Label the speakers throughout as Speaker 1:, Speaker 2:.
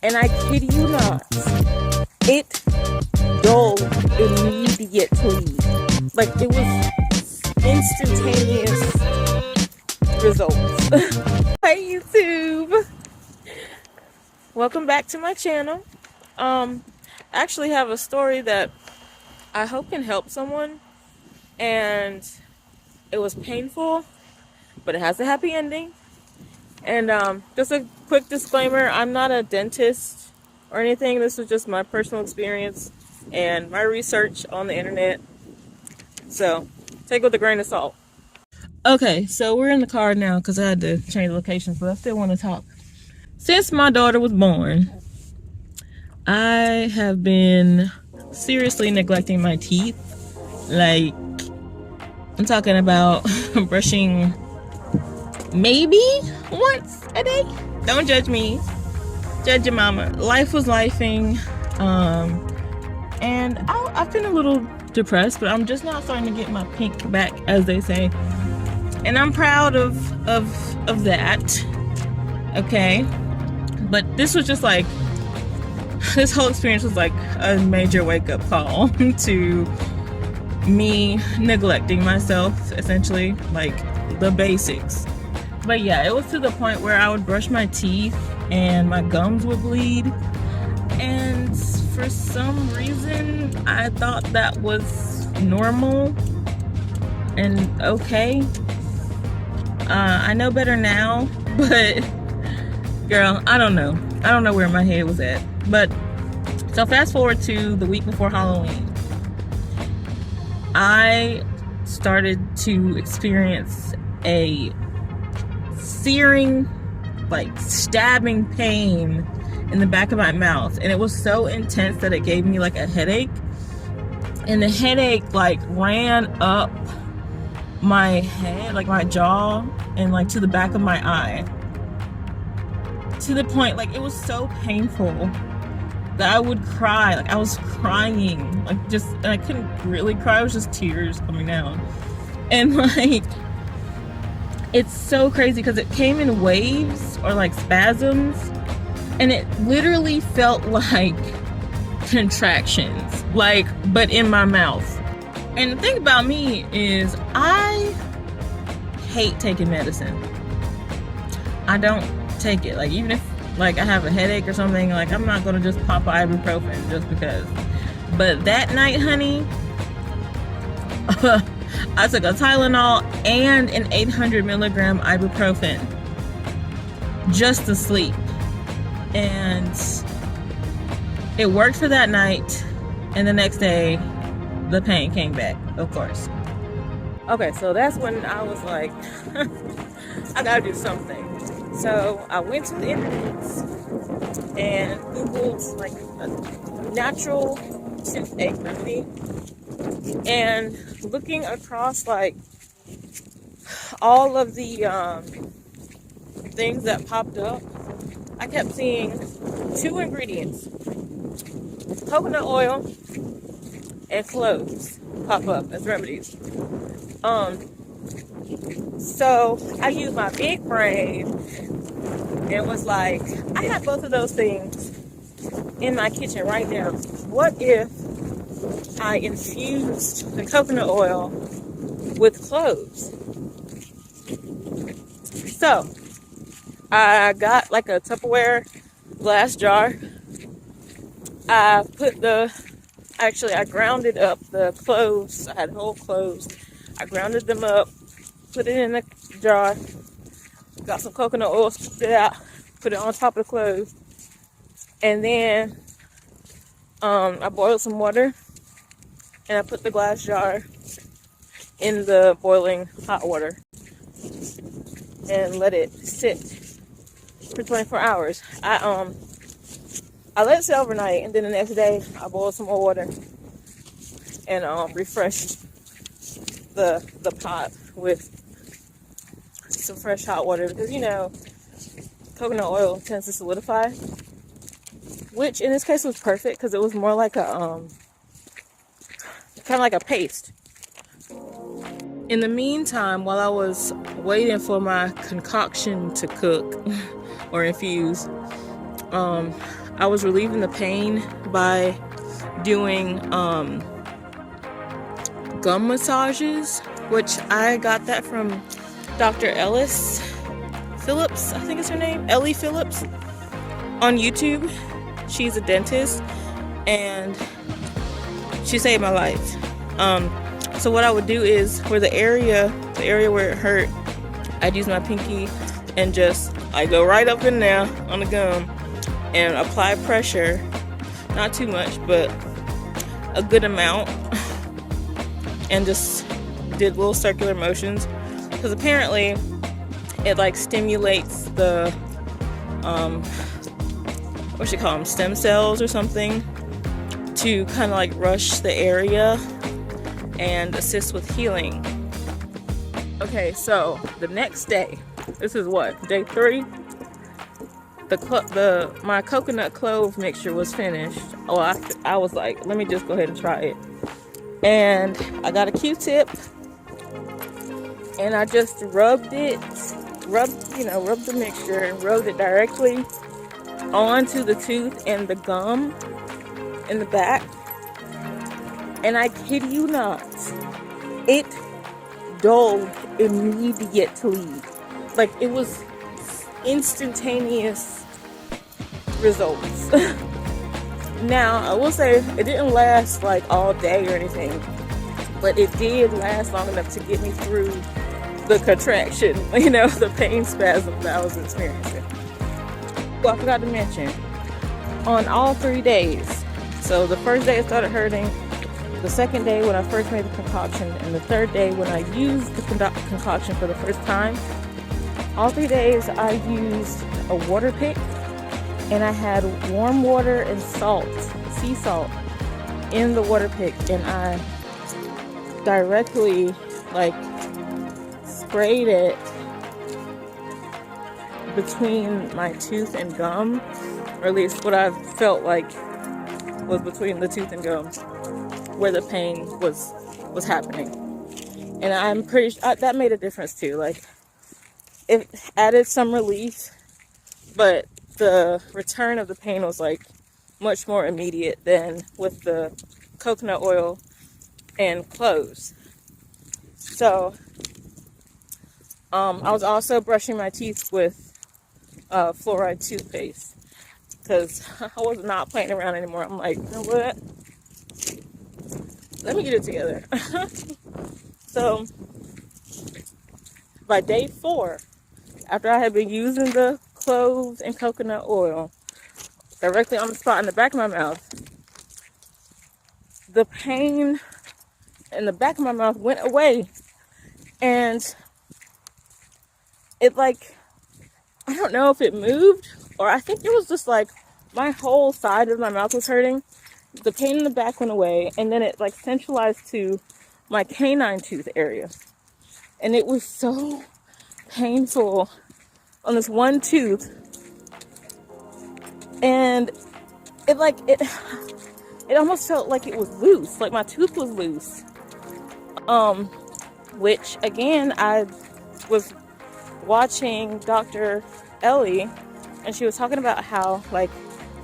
Speaker 1: And I kid you not, it dulled immediately. Like, it was instantaneous results. Hi YouTube! Welcome back to my channel. I actually have a story that I hope can help someone. And it was painful, but it has a happy ending. And just a quick disclaimer, I'm not a dentist or anything. This is just my personal experience and my research on the internet. So take it with a grain of salt. Okay, so we're in the car now because I had to change locations, but I still want to talk. Since my daughter was born, I have been seriously neglecting my teeth. Like, I'm talking about brushing maybe once a day. Don't judge me. Judge your mama. Life was lifing. And I've been a little depressed, but I'm just now starting to get my pink back, as they say. And I'm proud of that. Okay. But this was just like, this whole experience was like a major wake-up call to me neglecting myself, essentially, like the basics. But yeah, it was to the point where I would brush my teeth and my gums would bleed. And for some reason, I thought that was normal and okay. I know better now, but girl, I don't know. I don't know where my head was at. But so fast forward to the week before Halloween. I started to experience a searing, like stabbing pain in the back of my mouth, and it was so intense that it gave me like a headache, and the headache like ran up my head, like my jaw, and like to the back of my eye, to the point like it was so painful that I would cry. Like I was crying, like just, and I couldn't really cry, it was just tears coming down. And like, it's so crazy because it came in waves or like spasms, and it literally felt like contractions, like, but in my mouth. And the thing about me is I hate taking medicine. I don't take it. Like, even if like I have a headache or something, like I'm not gonna just pop ibuprofen just because. But that night, honey, I took a Tylenol and an 800 milligram ibuprofen just to sleep. And it worked for that night. And the next day, the pain came back, of course. Okay, so that's when I was like, I gotta do something. So I went to the internet and Googled like a natural toothache remedy. And looking across like all of the things that popped up, I kept seeing two ingredients: coconut oil and cloves pop up as remedies. So I used my big brain and was like, I have both of those things in my kitchen right now. What if I infused the coconut oil with cloves? So I got like a Tupperware glass jar. I grounded up the cloves. I had whole cloves. I grounded them up, put it in a jar, got some coconut oil, spit it out, put it on top of the cloves, and then I boiled some water, and I put the glass jar in the boiling hot water and let it sit for 24 hours. I let it sit overnight, and then the next day I boiled some more water and refreshed the pot with some fresh hot water, because you know coconut oil tends to solidify, which in this case was perfect because it was more like a kind of like a paste. In the meantime, while I was waiting for my concoction to cook or infuse, I was relieving the pain by doing gum massages, which I got that from Dr. Ellis Phillips, I think is her name, Ellie Phillips, on YouTube. She's a dentist and she saved my life. So what I would do is for the area where it hurt, I'd use my pinky and just I go right up in there on the gum and apply pressure, not too much, but a good amount, and just did little circular motions, because apparently it like stimulates the what you call them, stem cells or something, to kind of like rush the area and assist with healing. Okay, so the next day, this is what, day 3? My coconut clove mixture was finished. Oh, I was like, let me just go ahead and try it. And I got a Q-tip and I just rubbed the mixture and rubbed it directly onto the tooth and the gum in the back. And I kid you not, it dulled immediately. Like, it was instantaneous results. Now, I will say it didn't last like all day or anything, but it did last long enough to get me through the contraction, the pain spasm that I was experiencing. Well, I forgot to mention, on all 3 days, so the first day it started hurting, the second day when I first made the concoction, and the third day when I used the concoction for the first time, all 3 days I used a water pick, and I had warm water and salt, sea salt, in the water pick, and I directly sprayed it between my tooth and gum, or at least what I felt like was between the tooth and gum, where the pain was happening. And I'm pretty sure that made a difference too. Like, it added some relief, but the return of the pain was like much more immediate than with the coconut oil and cloves. So I was also brushing my teeth with fluoride toothpaste, because I was not playing around anymore. I'm like, you know what? Let me get it together. So by day 4, after I had been using the cloves and coconut oil directly on the spot in the back of my mouth, the pain in the back of my mouth went away, and it I don't know if it moved, or I think it was just like my whole side of my mouth was hurting. The pain in the back went away, and then it centralized to my canine tooth area, and it was so painful on this one tooth, and it almost felt like it was loose, like my tooth was loose. Which again, I was watching Dr. Ellie, and she was talking about how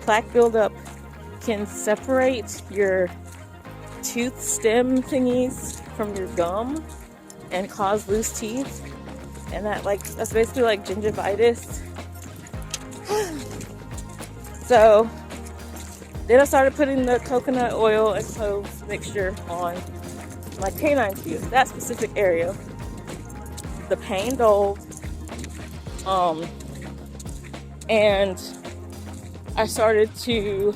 Speaker 1: plaque buildup can separate your tooth stem thingies from your gum and cause loose teeth, and that's basically like gingivitis. So then I started putting the coconut oil and clove mixture on my canine tooth, that specific area. The pain dulled, and I started to,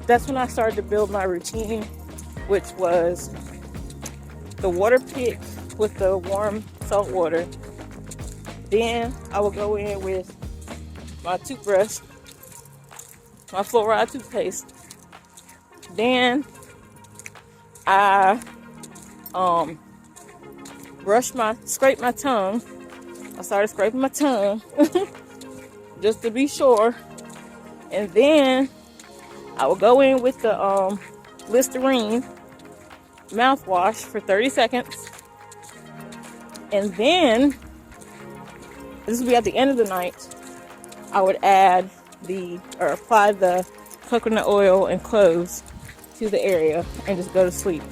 Speaker 1: that's when I started to build my routine, which was the water pick with the warm salt water. Then I would go in with my toothbrush, my fluoride toothpaste. Then I scrape my tongue. I started scraping my tongue just to be sure. And then I will go in with the Listerine mouthwash for 30 seconds. And then, this will be at the end of the night, I would add apply the coconut oil and cloves to the area and just go to sleep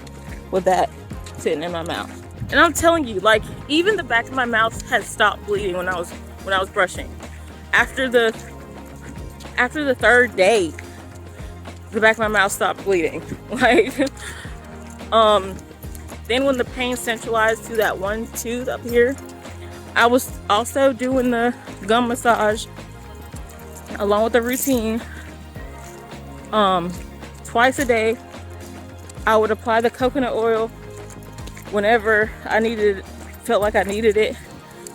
Speaker 1: with that sitting in my mouth. And I'm telling you, like, even the back of my mouth had stopped bleeding when I was brushing. After the third day, the back of my mouth stopped bleeding. Like, then when the pain centralized to that one tooth up here, I was also doing the gum massage along with the routine. Twice a day, I would apply the coconut oil whenever I felt like I needed it.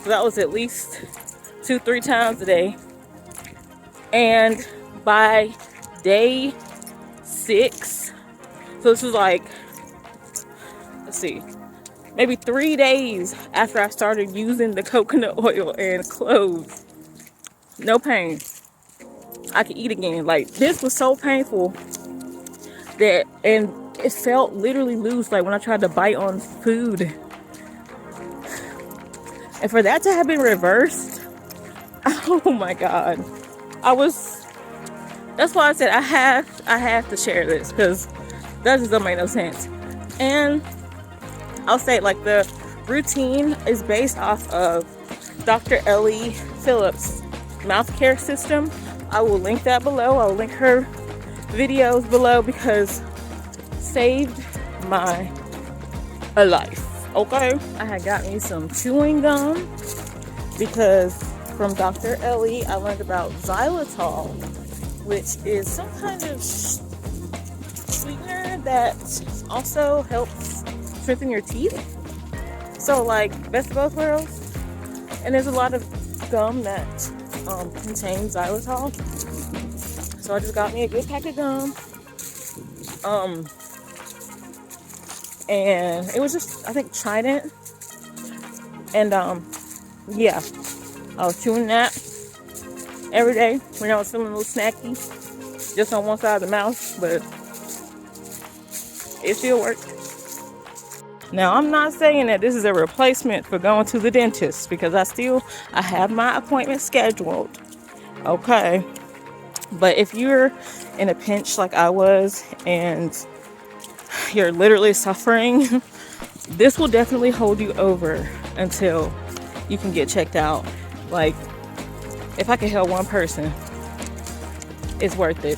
Speaker 1: So that was at least 2-3 times a day. And by day 6, so this was like, let's see, maybe 3 days after I started using the coconut oil and cloves, no pain. I could eat again. Like, this was so painful and it felt literally loose, like when I tried to bite on food. And for that to have been reversed, oh my God. That's why I said I have to share this, because that just don't make no sense. And I'll say, like, the routine is based off of Dr. Ellie Phillips' mouth care system. I will link that below. I'll link her videos below, because saved my life. Okay, I had got me some chewing gum because from Dr. Ellie I learned about xylitol, which is some kind of sweetener that also helps strengthen your teeth. So, like, best of both worlds. And there's a lot of gum that contains xylitol. So I just got me a good pack of gum. And it was just, I think, Trident. And yeah, I was chewing that every day when I was feeling a little snacky, just on one side of the mouth, but it still worked. Now, I'm not saying that this is a replacement for going to the dentist, because I have my appointment scheduled. Okay. But if you're in a pinch like I was and you're literally suffering, this will definitely hold you over until you can get checked out. Like, if I can help one person, it's worth it.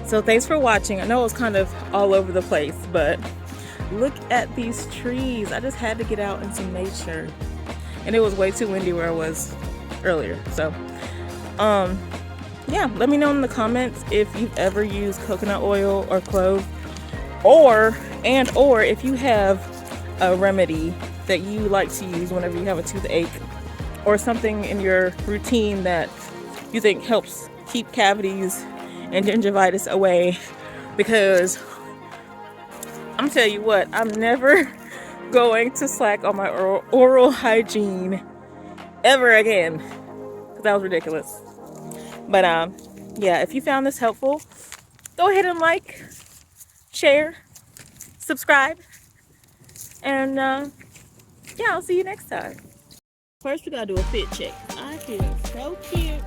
Speaker 1: So thanks for watching. I know it was kind of all over the place, but look at these trees. I just had to get out in some nature, and it was way too windy where I was earlier. So yeah, let me know in the comments if you've ever used coconut oil or clove, or if you have a remedy that you like to use whenever you have a toothache, or something in your routine that you think helps keep cavities and gingivitis away. Because I'm telling you what, I'm never going to slack on my oral hygiene ever again, because that was ridiculous. But yeah, if you found this helpful, go ahead and like, share, subscribe, and yeah, I'll see you next time. First, we gotta do a fit check. I feel so cute.